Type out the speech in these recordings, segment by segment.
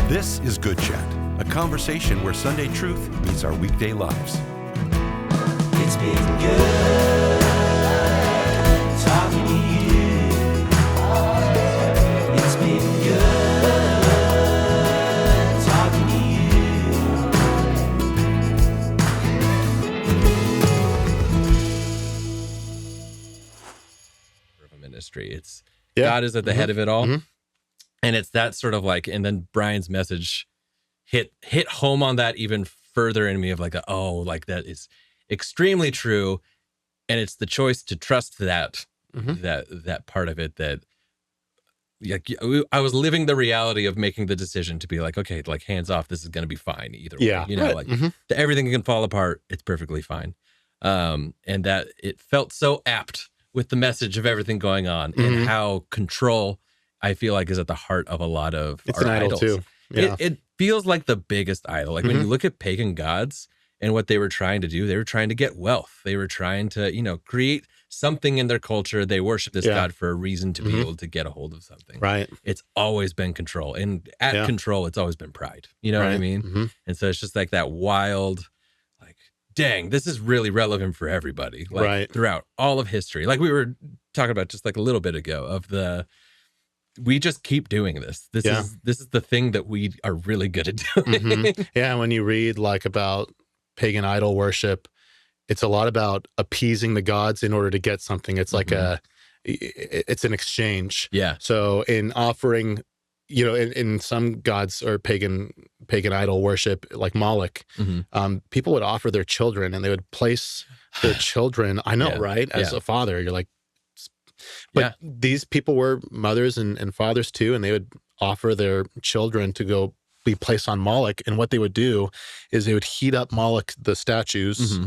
This is Good Chat, a conversation where Sunday truth meets our weekday lives. It's been good talking to you. It's been good talking to Of a ministry. It's Yeah. God is at the head of it all. Mhm. And it's that sort of like, and then Brian's message hit home on that even further in me of like, like that is extremely true. And it's the choice to trust that, that part of it that like I was living the reality of making the decision to be like, okay, like hands off, this is going to be fine either Yeah. way, you know, Right. like Mhm. everything can fall apart. It's perfectly fine. And that it felt so apt with the message of everything going on and how control I feel like is at the heart of a lot of It's our an idol idols. too. Yeah. It feels like the biggest idol. Like when you look at pagan gods and what they were trying to do, they were trying to get wealth. They were trying to, create something in their culture. They worship this god for a reason to be able to get a hold of something. Right. It's always been control. And at control, it's always been pride. You know what I mean? Mhm. And so it's just like that wild, like, dang, this is really relevant for everybody. Like throughout all of history. Like we were talking about just like a little bit ago of we just keep doing this. This is the thing that we are really good at doing. Yeah. When you read like about pagan idol worship, it's a lot about appeasing the gods in order to get something. It's like it's an exchange. Yeah. So in offering, in some gods or pagan idol worship, like Moloch, people would offer their children and they would place their children. I know, right? As a father, you're like, but these people were mothers and fathers too, and they would offer their children to go be placed on Moloch. And what they would do is they would heat up Moloch, the statue's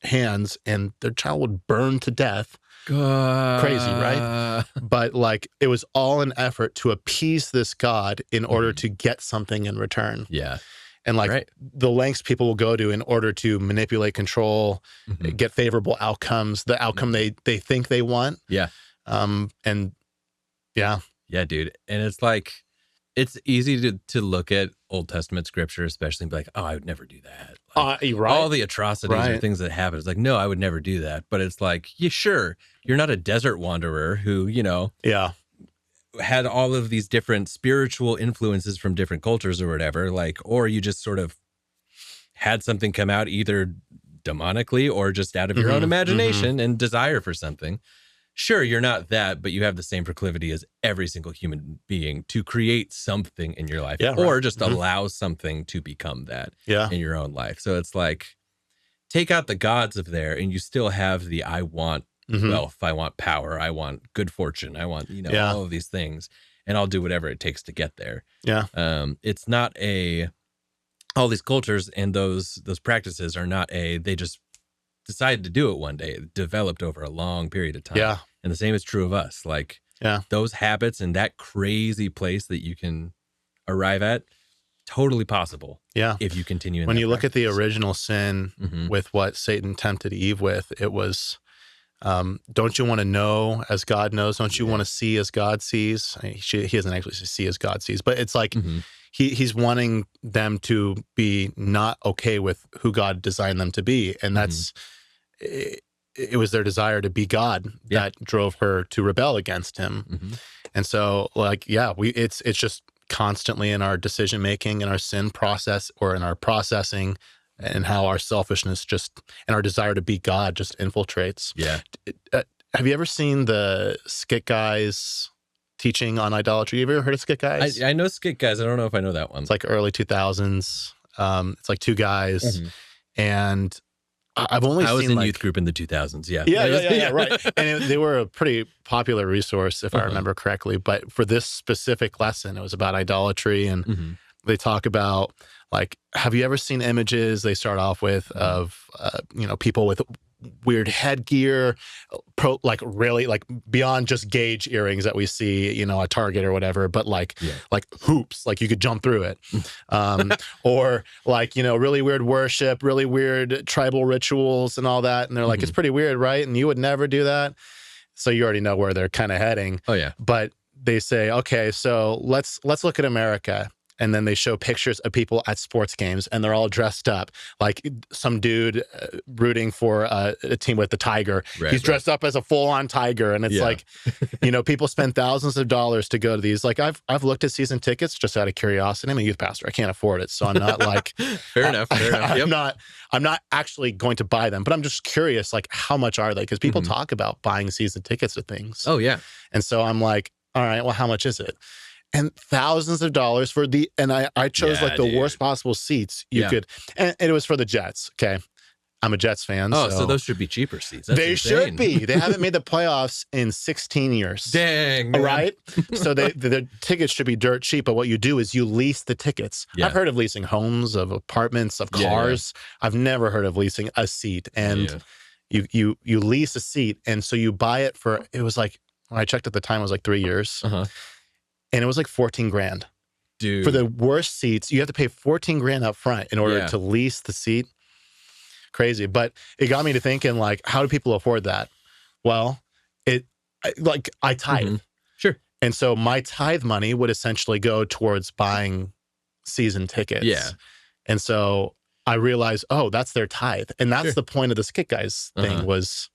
hands, and their child would burn to death. Crazy, right? But like it was all an effort to appease this god in order to get something in return. Yeah. And like the lengths people will go to in order to manipulate, control, get favorable outcomes, the outcome they think they want. Yeah. Yeah, dude. And it's like, it's easy to look at Old Testament scripture, especially and be like, oh, I would never do that. Like, all the atrocities or things that happen. It's like, no, I would never do that. But it's like, yeah, sure. You're not a desert wanderer who, had all of these different spiritual influences from different cultures or whatever, like, or you just sort of had something come out either demonically or just out of your own imagination and desire for something. Sure, you're not that, but you have the same proclivity as every single human being to create something in your life or just allow something to become that in your own life. So it's like, take out the gods of there and you still have the I want wealth, I want power, I want good fortune, I want, all of these things, and I'll do whatever it takes to get there. Yeah. It's not all these cultures and those practices are not they just decided to do it one day. It developed over a long period of time. Yeah. And the same is true of us. Like those habits and that crazy place that you can arrive at, totally possible. Yeah. If you continue in when that you practice. Look at the original sin with what Satan tempted Eve with, it was, don't you want to know as God knows? Don't you want to see as God sees? He doesn't actually see as God sees, but it's like he's wanting them to be not okay with who God designed them to be. And that's, it was their desire to be God that drove her to rebel against him. And so like, it's just constantly in our decision-making, in our sin process or in our processing and how our selfishness and our desire to be God just infiltrates. Yeah. Have you ever seen the Skit Guys teaching on idolatry? Have you ever heard of Skit Guys? I know Skit Guys. I don't know if I know that one. It's like early 2000s. It's like two guys. And I've only seen I was in youth group in the 2000s. Yeah, right. And they were a pretty popular resource, if I remember correctly. But for this specific lesson, it was about idolatry. And they talk about, like, have you ever seen images they start off with of, people with weird headgear, really like beyond just gauge earrings that we see, at Target or whatever, but like hoops, like you could jump through it. Or like, really weird worship, really weird tribal rituals and all that. And they're like, it's pretty weird, right? And you would never do that. So you already know where they're kind of heading. Oh yeah. But they say, okay, so let's look at America. And then they show pictures of people at sports games, and they're all dressed up. Like some dude rooting for a team with the tiger. He's dressed up as a full-on tiger, and it's like, people spend thousands of dollars to go to these. Like I've looked at season tickets just out of curiosity. I'm a youth pastor; I can't afford it, so I'm not like fair enough. Yep. I'm not actually going to buy them, but I'm just curious, like how much are they? Because people talk about buying season tickets to things. Oh yeah, and so I'm like, all right, well, how much is it? And thousands of dollars for and I chose like the worst possible seats you could. And it was for the Jets. Okay. I'm a Jets fan. Oh, so those should be cheaper seats. That's they insane. Should be. They haven't made the playoffs in 16 years. Dang. Man. Right? So the tickets should be dirt cheap. But what you do is you lease the tickets. Yeah. I've heard of leasing homes, of apartments, of cars. Yeah. I've never heard of leasing a seat. And you lease a seat. And so you buy it for, it was like, when I checked at the time, it was like 3 years. And it was like $14,000. Dude. For the worst seats, you have to pay $14,000 up front in order to lease the seat. Crazy. But it got me to thinking, like, how do people afford that? Well, I tithe. Sure. And so my tithe money would essentially go towards buying season tickets. Yeah. And so I realized, oh, that's their tithe. And that's the point of the Skit Guys thing was.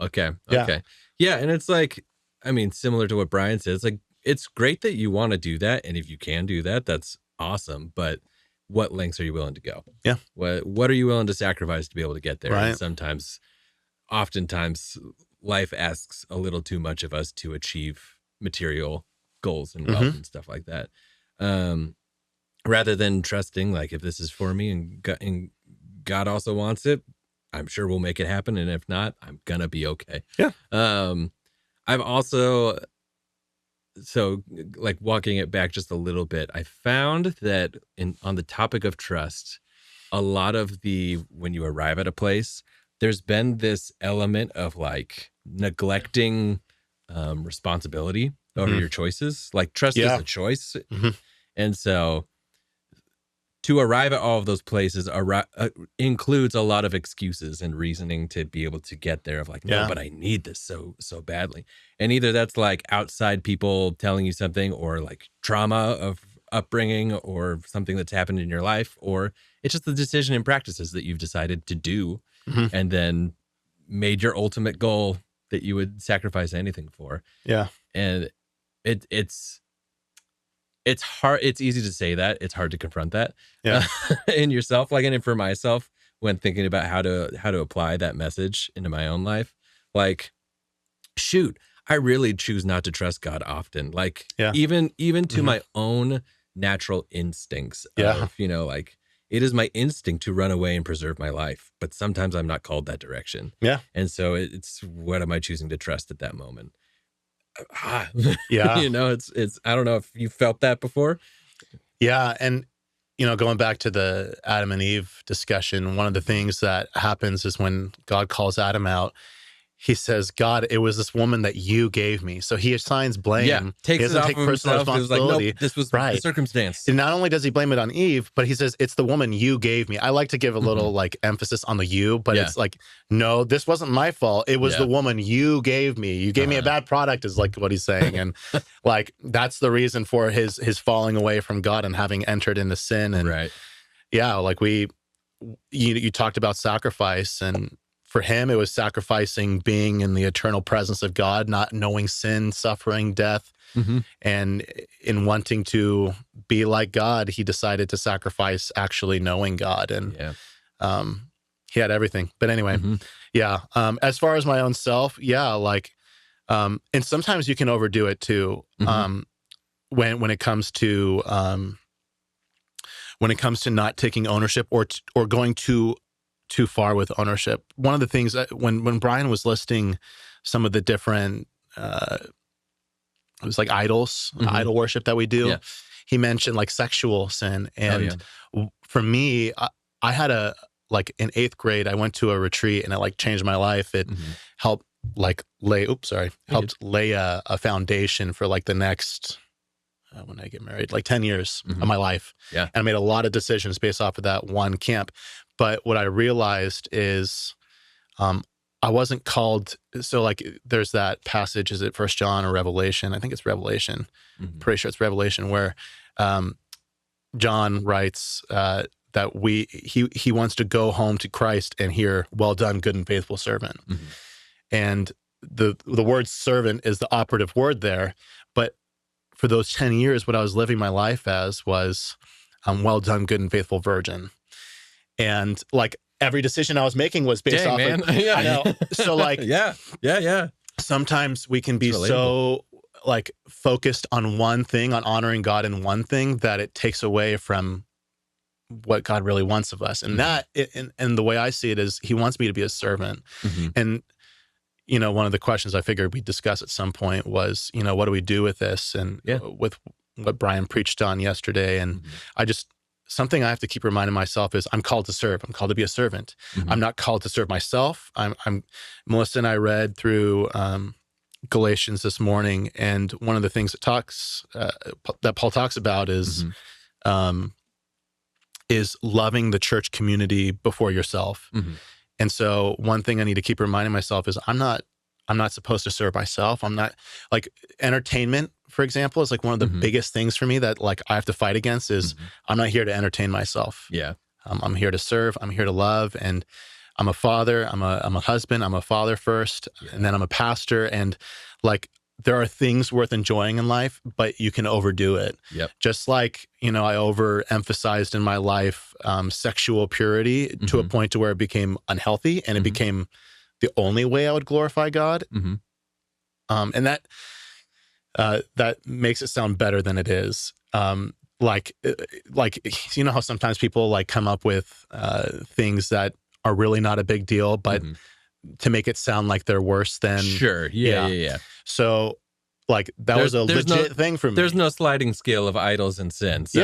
Okay. Yeah. And it's like, I mean, similar to what Brian said, it's like, it's great that you want to do that. And if you can do that, that's awesome. But what lengths are you willing to go? Yeah. What are you willing to sacrifice to be able to get there? Right. And oftentimes, life asks a little too much of us to achieve material goals and wealth and stuff like that. Rather than trusting, like, if this is for me and God also wants it, I'm sure we'll make it happen. And if not, I'm going to be okay. Yeah. I've also, so like walking it back just a little bit, I found that on the topic of trust, a lot of when you arrive at a place, there's been this element of like neglecting responsibility over your choices. Like trust is a choice. And so to arrive at all of those places includes a lot of excuses and reasoning to be able to get there of like, no, but I need this so badly. And either that's like outside people telling you something, or like trauma of upbringing, or something that's happened in your life, or it's just the decision and practices that you've decided to do and then made your ultimate goal that you would sacrifice anything for. Yeah. And it's hard. It's easy to say that. It's hard to confront that in yourself. Like, and for myself, when thinking about how to apply that message into my own life, like, shoot, I really choose not to trust God often. Like, even to my own natural instincts of, like, it is my instinct to run away and preserve my life, but sometimes I'm not called that direction. Yeah. And so it's, what am I choosing to trust at that moment? Yeah. It's I don't know if you felt that before. Yeah. And, going back to the Adam and Eve discussion, one of the things that happens is when God calls Adam out, he says, God, it was this woman that you gave me. So he assigns blame. Yeah, he doesn't take personal responsibility. Like, nope, this was the circumstance. And not only does he blame it on Eve, but he says, it's the woman you gave me. I like to give a little like emphasis on the you, but it's like, no, this wasn't my fault. It was the woman you gave me. You gave me a bad product is like what he's saying. And like, that's the reason for his falling away from God and having entered into sin. And like you talked about sacrifice, and for him, it was sacrificing being in the eternal presence of God, not knowing sin, suffering, death. And in wanting to be like God, he decided to sacrifice actually knowing God. And he had everything. But anyway, as far as my own self, and sometimes you can overdo it too. When it comes to not taking ownership or going too far with ownership. One of the things that when Brian was listing some of the different, it was like idols, idol worship that we do. He mentioned like sexual sin. And for me, I had in 8th grade, I went to a retreat and it like changed my life. It helped lay a foundation for like the next, when I get married, like 10 years of my life. And I made a lot of decisions based off of that one camp. But what I realized is I wasn't called. So like there's that passage, is it 1 John or Revelation? I think it's Revelation. Pretty sure it's Revelation, where John writes that he wants to go home to Christ and hear, "Well done, good and faithful servant." And the word servant is the operative word there. But for those 10 years, what I was living my life as was, "Well done, good and faithful virgin." And like every decision I was making was based off man. of, I know. So like, yeah. sometimes we can be so like focused on one thing, on honoring God in one thing, that it takes away from what God really wants of us. And that, and the way I see it is, he wants me to be a servant. And, you know, one of the questions I figured we'd discuss at some point was, you know, what do we do with this? And with what Brian preached on yesterday. And something I have to keep reminding myself is, I'm called to serve. I'm called to be a servant. I'm not called to serve myself. Melissa and I read through Galatians this morning, and one of the things that Paul talks about is loving the church community before yourself. And so one thing I need to keep reminding myself is, I'm not supposed to serve myself. I'm not, like, entertainment, for example, is like one of the biggest things for me that like I have to fight against is I'm not here to entertain myself. I'm here to serve. I'm here to love. And I'm a father. I'm a husband. I'm a father first, and then I'm a pastor. And like, there are things worth enjoying in life, but you can overdo it. Just like, you know, I overemphasized in my life sexual purity to a point to where it became unhealthy, and it became the only way I would glorify God. And that makes it sound better than it is. Like, you know how sometimes people like come up with things that are really not a big deal, but to make it sound like they're worse than. Yeah. So like that was a legit thing for me. There's no sliding scale of idols and sins. So,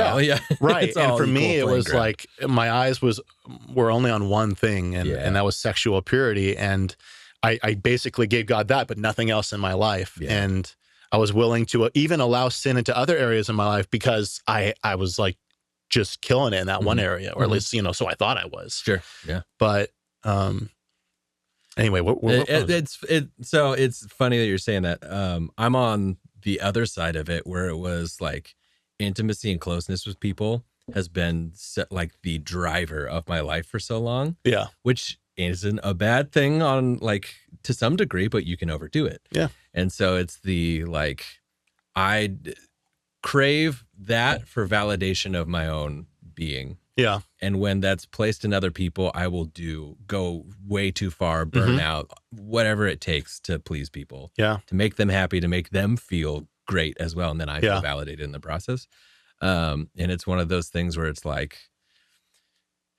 right. And for me, it was like my eyes were only on one thing, and that was sexual purity. And I basically gave God that, but nothing else in my life. And I was willing to even allow sin into other areas of my life because I was like just killing it in that one area, or at least, you know, so I thought I was. But anyway, so it's funny that you're saying that. I'm on the other side of it, where it was like intimacy and closeness with people has been like the driver of my life for so long. Which isn't a bad thing on like to some degree, but you can overdo it. And so it's the like, I crave that for validation of my own being. And when that's placed in other people, I will go way too far, burn out, whatever it takes to please people. To make them happy, to make them feel great as well. And then I feel validated in the process. And it's one of those things where it's like,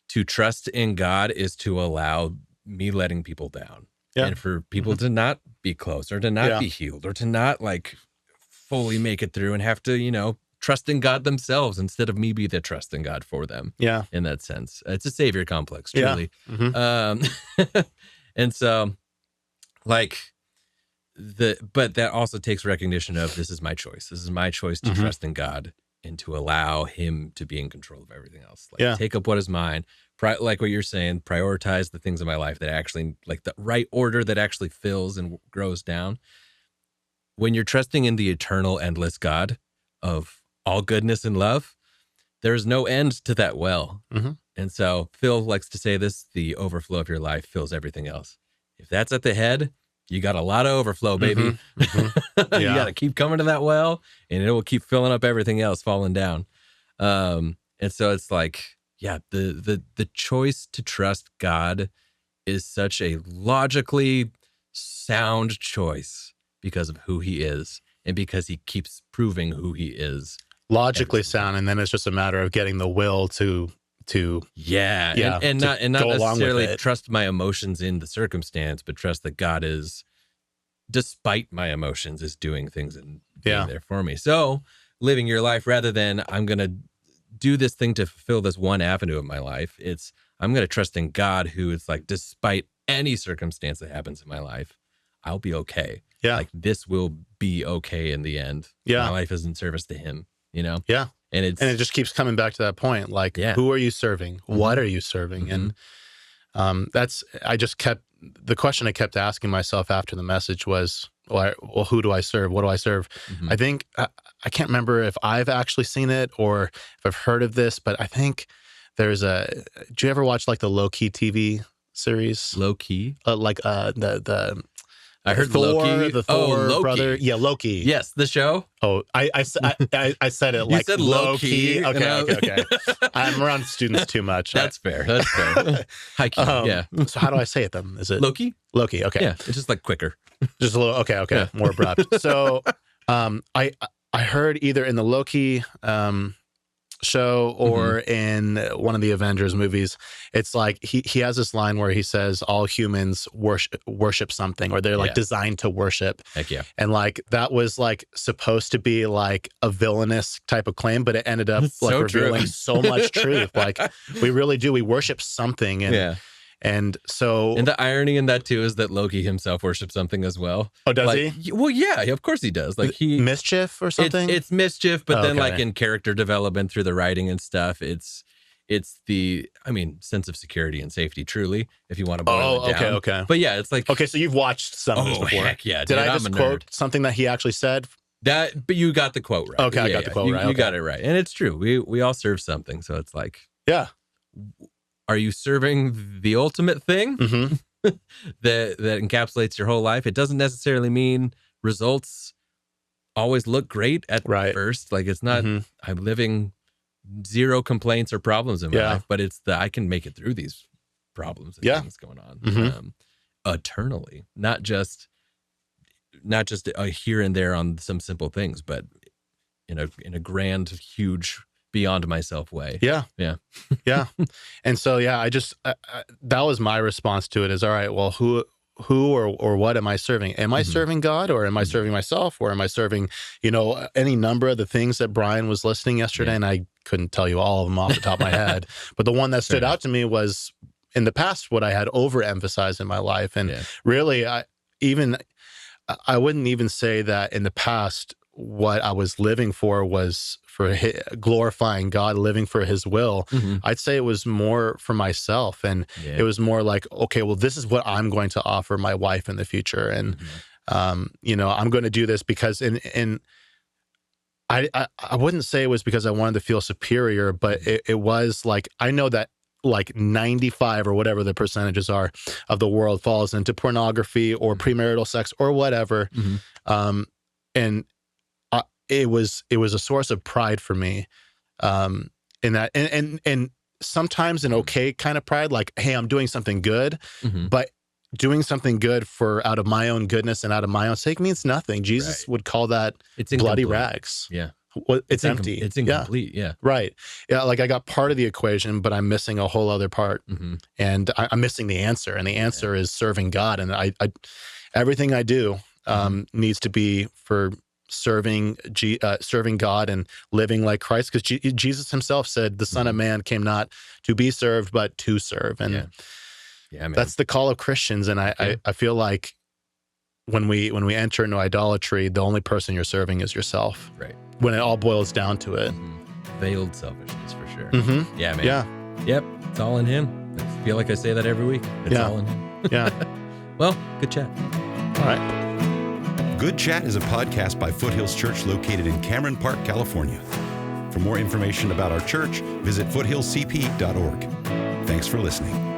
to trust in God is to allow me letting people down. And for people to not be close, or to not be healed, or to not like fully make it through and have to, you know, trust in God themselves instead of me be the trust in God for them. In that sense, it's a savior complex, truly. And so like but that also takes recognition of, this is my choice. This is my choice to trust in God and to allow him to be in control of everything else. Like take up what is mine. Like what you're saying, prioritize the things in my life that actually, like the right order that actually fills and grows down. When you're trusting in the eternal, endless God of all goodness and love, there's no end to that well. And so Phil likes to say this, the overflow of your life fills everything else. If that's at the head, you got a lot of overflow, baby. You got to keep coming to that well, and it will keep filling up everything else falling down. And so it's like, the choice to trust God is such a logically sound choice because of who he is, and because he keeps proving who he is. Logically sound, and then it's just a matter of getting the will to and not necessarily trust my emotions in the circumstance, but trust that God is, despite my emotions, is doing things and being there for me. So living your life, rather than I'm going to do this thing to fulfill this one avenue of my life, it's I'm going to trust in God, who is like, despite any circumstance that happens in my life, I'll be okay. Like this will be okay in the end. My life is in service to him, you know? And it just keeps coming back to that point. Like, who are you serving? What are you serving? And I just kept the question I kept asking myself after the message was, well, who do I serve? What do I serve? I think, I can't remember if I've actually seen it or if I've heard of this, but I think there's do you ever watch like the Low-Key TV series? Low-Key? I heard Thor, Loki. The Thor Loki. brother. Yeah, Loki. Yes, the show. Oh, I said it like you said low-key. Okay. I'm around students too much. That's fair. High key, yeah. So how do I say it then? Is it Loki? Loki, okay. Yeah, it's just like quicker. Just a little, okay, yeah. More abrupt. So I heard either in the Loki show or in one of the Avengers movies, it's like he has this line where he says all humans worship something, or they're like designed to worship. Heck yeah. And like that was like supposed to be like a villainous type of claim, but it ended up like revealing so much truth. Like we really do. We worship something. And and so, and the irony in that too is that Loki himself worships something as well. Oh, does he? Well, yeah, of course he does. Like mischief or something. It's mischief, but then like in character development through the writing and stuff, it's the sense of security and safety. Truly, if you want to boil it down. Okay. But yeah, it's like so you've watched some of this before. Heck yeah! Did I just quote something that he actually said? But you got the quote right. Okay, I got the quote right. You got it right, and it's true. We all serve something, so it's like Are you serving the ultimate thing that encapsulates your whole life? It doesn't necessarily mean results always look great at first. Like it's not, I'm living zero complaints or problems in my life, but it's I can make it through these problems and things going on eternally, not just a here and there on some simple things, but in a grand, huge, beyond myself way. Yeah. And so, I just, that was my response to it is, all right, well, who or what am I serving? Am I serving God, or am I serving myself, or am I serving, any number of the things that Brian was listing yesterday? And I couldn't tell you all of them off the top of my head, but the one that stood out to me was in the past, what I had overemphasized in my life. And really, I wouldn't even say that in the past, what I was living for was for glorifying God, living for his will. I'd say it was more for myself. And it was more like, okay, well, this is what I'm going to offer my wife in the future. And, I'm going to do this because I wouldn't say it was because I wanted to feel superior, but it was like, I know that like 95 or whatever the percentages are of the world falls into pornography or premarital sex or whatever. And it was a source of pride for me, in that, and sometimes an okay kind of pride, like, hey, I'm doing something good, but doing something good out of my own goodness and out of my own sake means nothing. Jesus would call that bloody rags. Well, it's empty. It's incomplete. Right. Yeah. Like I got part of the equation, but I'm missing a whole other part, and I'm missing the answer. And the answer is serving God. And I everything I do needs to be for serving God and living like Christ, because Jesus himself said the Son of Man came not to be served, but to serve. And that's the call of Christians. And I feel like when we enter into idolatry, the only person you're serving is yourself. Right. When it all boils down to it. Veiled selfishness for sure. Yeah, man. Yeah. Yep. It's all in him. I feel like I say that every week. It's all in him. Well, good chat. All right. Good Chat is a podcast by Foothills Church located in Cameron Park, California. For more information about our church, visit foothillscp.org. Thanks for listening.